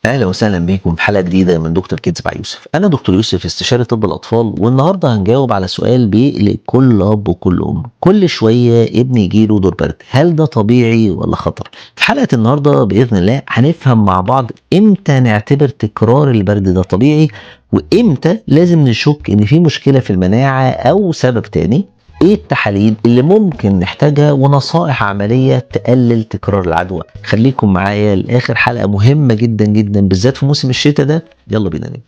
اهلا وسهلا بيكم في حلقه جديده من دكتور كيدز مع يوسف. انا دكتور يوسف استشاري طب الاطفال، والنهارده هنجاوب على سؤال بيقلق كل اب وكل ام. كل شويه ابني يجيله دور برد، هل ده طبيعي ولا خطر؟ في حلقه النهارده باذن الله هنفهم مع بعض امتى نعتبر تكرار البرد ده طبيعي، وامتى لازم نشك ان في مشكله في المناعه او سبب تاني. ايه التحاليل اللي ممكن نحتاجها ونصائح عملية تقلل تكرار العدوى؟ خليكم معايا لاخر حلقة مهمة جدا جدا بالذات في موسم الشتاء ده. يلا بينا نبدأ.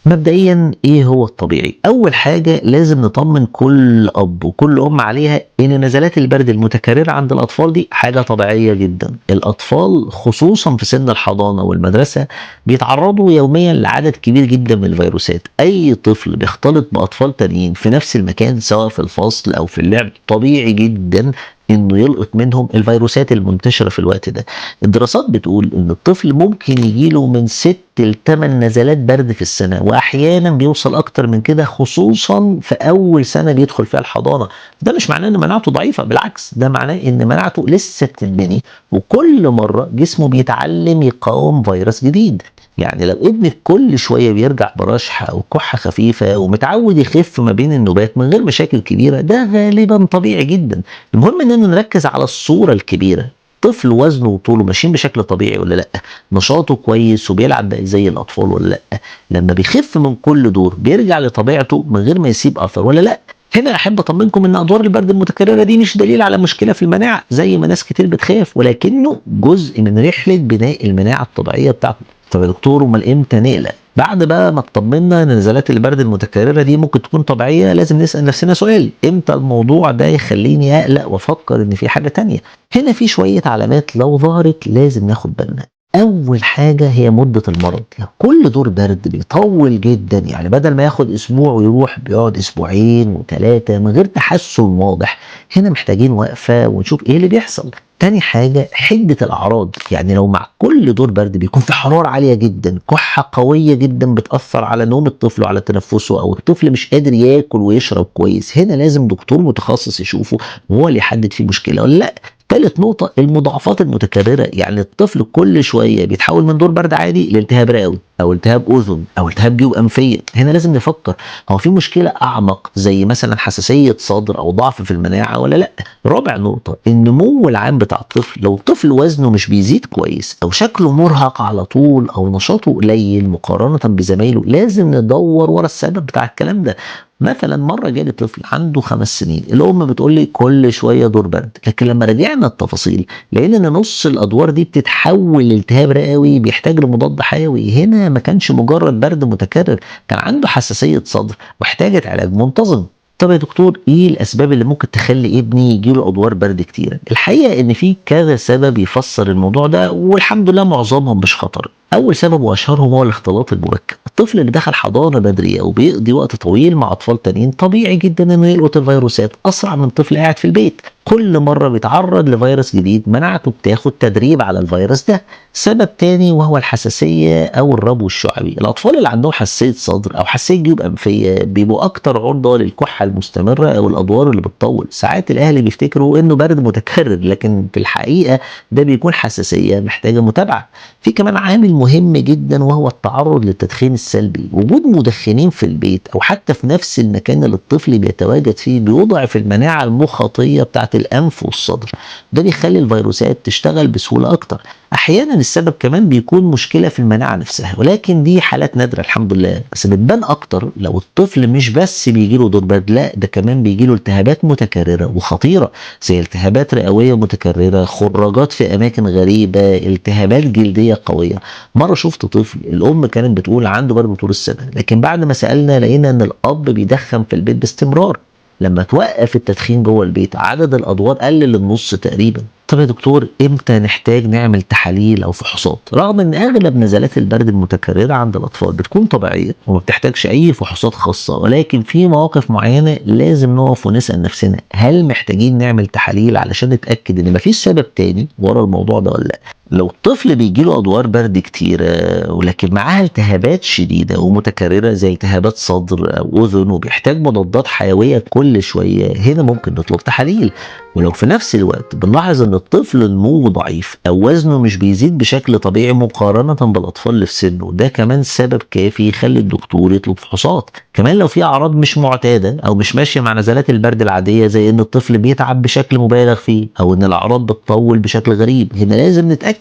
مبدئيا ايه هو الطبيعي؟ اول حاجه لازم نطمن كل اب وكل ام عليها ان نزلات البرد المتكرره عند الاطفال دي حاجه طبيعيه جدا. الاطفال خصوصا في سن الحضانه والمدرسه بيتعرضوا يوميا لعدد كبير جدا من الفيروسات. اي طفل بيختلط باطفال تانيين في نفس المكان سواء في الفصل او في اللعب طبيعي جدا انه يلقط منهم الفيروسات المنتشره في الوقت ده. الدراسات بتقول ان الطفل ممكن يجيله من 6 ل8 نزلات برد في السنه، واحيانا بيوصل اكتر من كده خصوصا في اول سنه بيدخل فيها الحضانه. ده مش معناه ان مناعته ضعيفه، بالعكس ده معناه ان مناعته لسه بتتبني، وكل مره جسمه بيتعلم يقاوم فيروس جديد. يعني لو ابنك كل شويه بيرجع برشح او كحه خفيفه ومتعود يخف ما بين النوبات من غير مشاكل كبيره، ده غالبا طبيعي جدا. المهم اننا نركز على الصوره الكبيره. طفل وزنه وطوله ماشيين بشكل طبيعي ولا لا؟ نشاطه كويس وبيلعب بقى زي الاطفال ولا لا؟ لما بيخف من كل دور بيرجع لطبيعته من غير ما يسيب اثر ولا لا؟ هنا احب اطمنكم ان ادوار البرد المتكرره دي مش دليل على مشكله في المناعه زي ما ناس كتير بتخاف، ولكنه جزء من رحله بناء المناعه الطبيعيه بتاعته. طب يا دكتور امال امتى نقلق؟ بعد بقى ما اطمنا ان نزلات البرد المتكرره دي ممكن تكون طبيعيه، لازم نسال نفسنا سؤال: امتى الموضوع ده يخليني اقلق وافكر ان في حاجه تانية؟ هنا في شويه علامات لو ظهرت لازم ناخد بالنا. اول حاجه هي مده المرض. لو كل دور برد بيطول جدا، يعني بدل ما ياخد اسبوع ويروح بيقعد اسبوعين وثلاثه من غير تحسن واضح، هنا محتاجين وقفه ونشوف ايه اللي بيحصل. تاني حاجة حدة الأعراض، يعني لو مع كل دور برد بيكون في حرارة عالية جدا، كحة قوية جدا بتأثر على نوم الطفل وعلى تنفسه، أو الطفل مش قادر ياكل ويشرب كويس، هنا لازم دكتور متخصص يشوفه وهو اللي يحدد فيه مشكلة ولا لأ. تالت نقطة المضاعفات المتكررة، يعني الطفل كل شوية بيتحول من دور برد عادي لالتهاب رئوي أو التهاب أذن أو التهاب جيوب أنفية. هنا لازم نفكر هو في مشكلة أعمق زي مثلا حساسية صدر أو ضعف في المناعة ولا لأ. رابع نقطة النمو العام بتاع الطفل. لو الطفل وزنه مش بيزيد كويس أو شكله مرهق على طول أو نشاطه قليل مقارنة بزمايله، لازم ندور ورا السبب بتاع الكلام ده. مثلا مرة جالي طفل عنده 5 سنين، الأم بتقول لي كل شوية دور برد، لكن لما راجعنا التفاصيل لقينا إن نص الأدوار دي بتتحول لالتهاب رئوي بيحتاج لمضاد حيوي. هنا ما كانش مجرد برد متكرر، كان عنده حساسية صدر واحتاجت علاج منتظم. طب يا دكتور ايه الاسباب اللي ممكن تخلي ابني يجيله ادوار برد كتيره؟ الحقيقه ان في كذا سبب يفسر الموضوع ده، والحمد لله معظمهم مش خطر. اول سبب واشهرهم هو الاختلاط المبكر. الطفل اللي دخل حضانه بدري او بيقضي وقت طويل مع اطفال تانيين طبيعي جدا انه يلقط الفيروسات اسرع من طفل قاعد في البيت. كل مره بيتعرض لفيروس جديد مناعته بتاخد تدريب على الفيروس ده. سبب تاني وهو الحساسيه او الربو الشعبي. الاطفال اللي عندهم حساسيه صدر او حساسيه جيوب انفيه بيبقوا اكتر عرضه للكحه المستمره او الادوار اللي بتطول. ساعات الاهل بيفتكروا انه برد متكرر، لكن في الحقيقه ده بيكون حساسيه محتاجه متابعه. في كمان عامل مهم جدا وهو التعرض للتدخين السلبي. وجود مدخنين في البيت او حتى في نفس المكان اللي الطفل بيتواجد فيه بيضعف المناعه المخاطيه بتاعه الانف والصدر. ده بيخلي الفيروسات تشتغل بسهوله اكتر. احيانا السبب كمان بيكون مشكله في المناعه نفسها، ولكن دي حالات نادره الحمد لله، بس بتبان اكتر لو الطفل مش بس بيجيله دور برد، لا ده كمان بيجيله التهابات متكرره وخطيره زي التهابات رئويه متكرره، خراجات في اماكن غريبه، التهابات جلديه قويه. مره شفت طفل الام كانت بتقول عنده برد طول السنه، لكن بعد ما سالنا لقينا ان الاب بيدخن في البيت باستمرار. لما توقف التدخين جوه البيت عدد الادوار قل للنص تقريبا. طب يا دكتور امتى نحتاج نعمل تحاليل او فحوصات؟ رغم ان اغلب نزلات البرد المتكرره عند الاطفال بتكون طبيعيه وما بتحتاجش اي فحوصات خاصه، ولكن في مواقف معينه لازم نقف ونسال نفسنا هل محتاجين نعمل تحاليل علشان نتاكد ان مفيش سبب تاني ورا الموضوع ده ولا لا. لو الطفل بيجيله ادوار برد كتيره ولكن معاها التهابات شديده ومتكرره زي التهابات صدر او اذن وبيحتاج مضادات حيويه كل شويه، هنا ممكن نطلب تحاليل. ولو في نفس الوقت بنلاحظ ان الطفل نموه ضعيف او وزنه مش بيزيد بشكل طبيعي مقارنة بالاطفال اللي في سنه، ده كمان سبب كافي يخلي الدكتور يطلب فحوصات. كمان لو في اعراض مش معتادة او مش ماشية مع نزلات البرد العادية زي ان الطفل بيتعب بشكل مبالغ فيه او ان الاعراض بتطول بشكل غريب، هنا لازم نتأكد.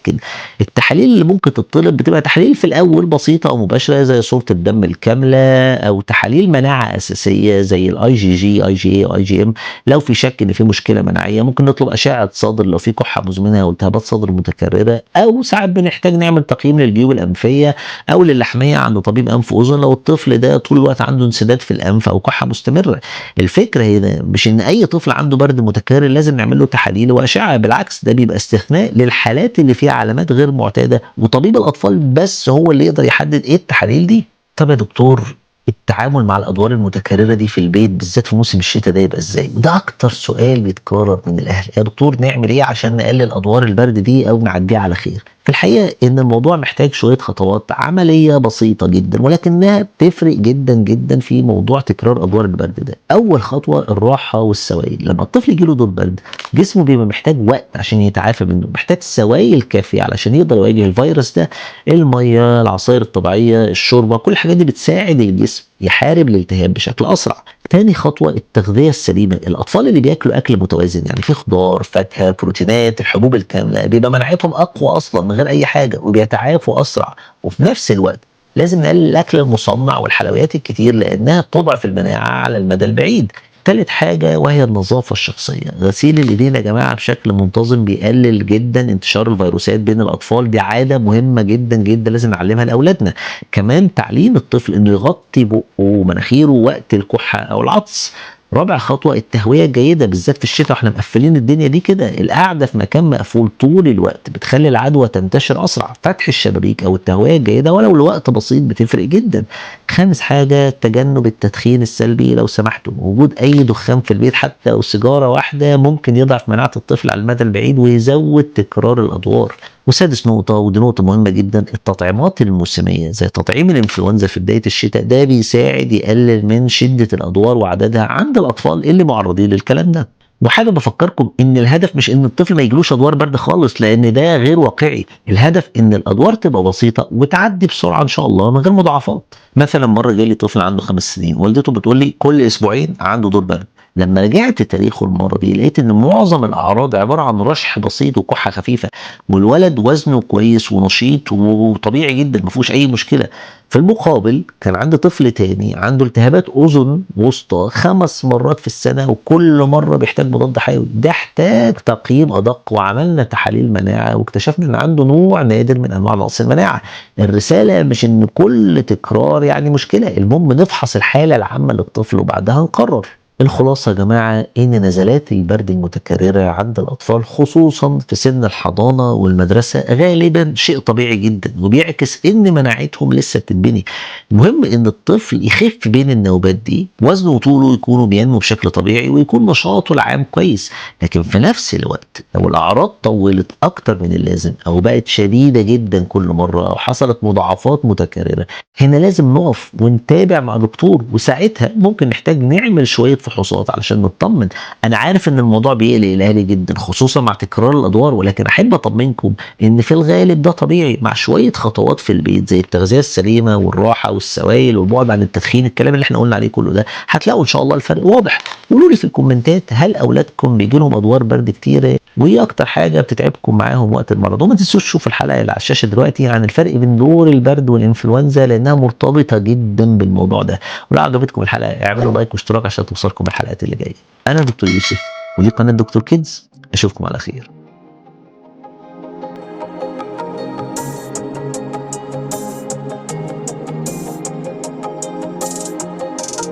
التحاليل اللي ممكن تطلب بتبقى تحاليل في الاول بسيطة او مباشرة زي صورة الدم الكاملة او تحاليل مناعة اساسية زي الاي جي جي اي جي اي واي جي ام. لو في شك ان في مشكله مناعيه ممكن نطلب اشعه صدر لو في كحه مزمنه او التهابات صدر متكرره، او ساعات بنحتاج نعمل تقييم للجيوب الانفيه او للحميه عند طبيب انف واذن لو الطفل ده طول الوقت عنده انسداد في الانف او كحه مستمره. الفكره هنا مش ان اي طفل عنده برد متكرر لازم نعمل له تحاليل واشعه، بالعكس ده بيبقى استثناء للحالات اللي فيها علامات غير معتاده، وطبيب الاطفال بس هو اللي يقدر يحدد ايه التحاليل دي. طب يا دكتور التعامل مع الادوار المتكرره دي في البيت بالذات في موسم الشتاء ده يبقى ازاي؟ وده اكتر سؤال بيتكرر من الاهل، يا دكتور نعمل ايه عشان نقلل ادوار البرد دي او نعديها على خير؟ في الحقيقه ان الموضوع محتاج شويه خطوات عمليه بسيطه جدا ولكنها بتفرق جدا جدا في موضوع تكرار ادوار البرد ده. اول خطوه الراحه والسوائل. لما الطفل يجيله دور برد جسمه بيبقى محتاج وقت عشان يتعافى منه، محتاج سوائل كافيه علشان يقدر يواجه الفيروس ده. الميه، العصائر الطبيعيه، الشوربه، كل الحاجات دي بتساعد الجسم يحارب الالتهاب بشكل اسرع. تاني خطوه التغذيه السليمه. الاطفال اللي بياكلوا اكل متوازن يعني في خضار، فاكهه، بروتينات، الحبوب الكامله، بيبقى مناعتهم اقوى اصلا من غير اي حاجه وبيتعافوا اسرع. وفي نفس الوقت لازم نقلل الاكل المصنع والحلويات الكتير لانها بتضعف المناعه على المدى البعيد. تالت حاجة وهي النظافة الشخصية. غسيل الإيدين يا جماعة بشكل منتظم بيقلل جدا انتشار الفيروسات بين الأطفال، دي عادة مهمة جدا جدا لازم نعلمها لأولادنا. كمان تعليم الطفل إنه يغطي بقه ومناخيره وقت الكحة أو العطس. رابع خطوة التهوية الجيدة بالذات في الشتاء واحنا مقفلين الدنيا دي كده، القعدة في مكان مقفول طول الوقت بتخلي العدوى تنتشر أسرع. فتح الشبابيك أو التهوية الجيدة ولو لوقت بسيط بتفرق جدا. خامس حاجة تجنب التدخين السلبي لو سمحتوا، وجود أي دخان في البيت حتى أو سيجارة واحدة ممكن يضعف مناعة الطفل على المدى البعيد ويزود تكرار الأدوار. وسادس نقطة ودي نقطة مهمة جدا التطعيمات الموسمية زي تطعيم الإنفلونزا في بداية الشتاء، ده بيساعد يقلل من شدة الأدوار وعددها عند الأطفال اللي معرضين للكلام ده. وحابب افكركم ان الهدف مش ان الطفل ما يجيلوش ادوار برد خالص لان ده غير واقعي، الهدف ان الادوار تبقى بسيطه وتعدي بسرعه ان شاء الله من غير مضاعفات. مثلا مره جالي طفل عنده 5 سنين والدته بتقول لي كل اسبوعين عنده دور برد. لما رجعت تاريخه المرضي لقيت ان معظم الاعراض عباره عن رشح بسيط وكحه خفيفه، والولد وزنه كويس ونشيط وطبيعي جدا ما فيهوش اي مشكله. في المقابل كان عندي طفل تاني عنده التهابات اذن وسطى 5 مرات في السنه وكل مره بيحتاج مضاد حيوي، ده احتاج تقييم ادق وعملنا تحاليل مناعه واكتشفنا ان عنده نوع نادر من انواع نقص المناعه. الرساله مش ان كل تكرار يعني مشكله، المهم نفحص الحاله العامه للطفل وبعدها نقرر. الخلاصة يا جماعة إن نزلات البرد المتكررة عند الأطفال خصوصا في سن الحضانة والمدرسة غالبا شيء طبيعي جدا وبيعكس إن مناعتهم لسه بتتبني. المهم إن الطفل يخف بين النوبات دي، وزنه وطوله يكونوا بينمو بشكل طبيعي ويكون نشاطه العام كويس. لكن في نفس الوقت لو الأعراض طولت أكتر من اللازم أو بقت شديدة جدا كل مرة أو حصلت مضاعفات متكررة، هنا لازم نقف ونتابع مع دكتور وساعتها ممكن نحتاج نعمل شوية فحوصات علشان نطمن. انا عارف ان الموضوع بيقلق الاهالي جدا خصوصا مع تكرار الادوار، ولكن احب اطمنكم ان في الغالب ده طبيعي مع شوية خطوات في البيت زي التغذية السليمة والراحة والسوائل والبعد عن التدخين، الكلام اللي احنا قلنا عليه كله ده هتلاقوا ان شاء الله الفرق واضح. قولوا لي في الكومنتات هل اولادكم بيجي لهم ادوار برد كتير وايه اكتر حاجه بتتعبكم معاهم وقت المرض، وما تنسوش تشوفوا الحلقه اللي على الشاشه دلوقتي عن الفرق بين دور البرد والانفلونزا لانها مرتبطه جدا بالموضوع ده. ولو عجبتكم الحلقه اعملوا لايك واشتراك عشان توصلكم الحلقات اللي جايه. انا دكتور يوسف ودي قناه دكتور كيدز، اشوفكم على خير.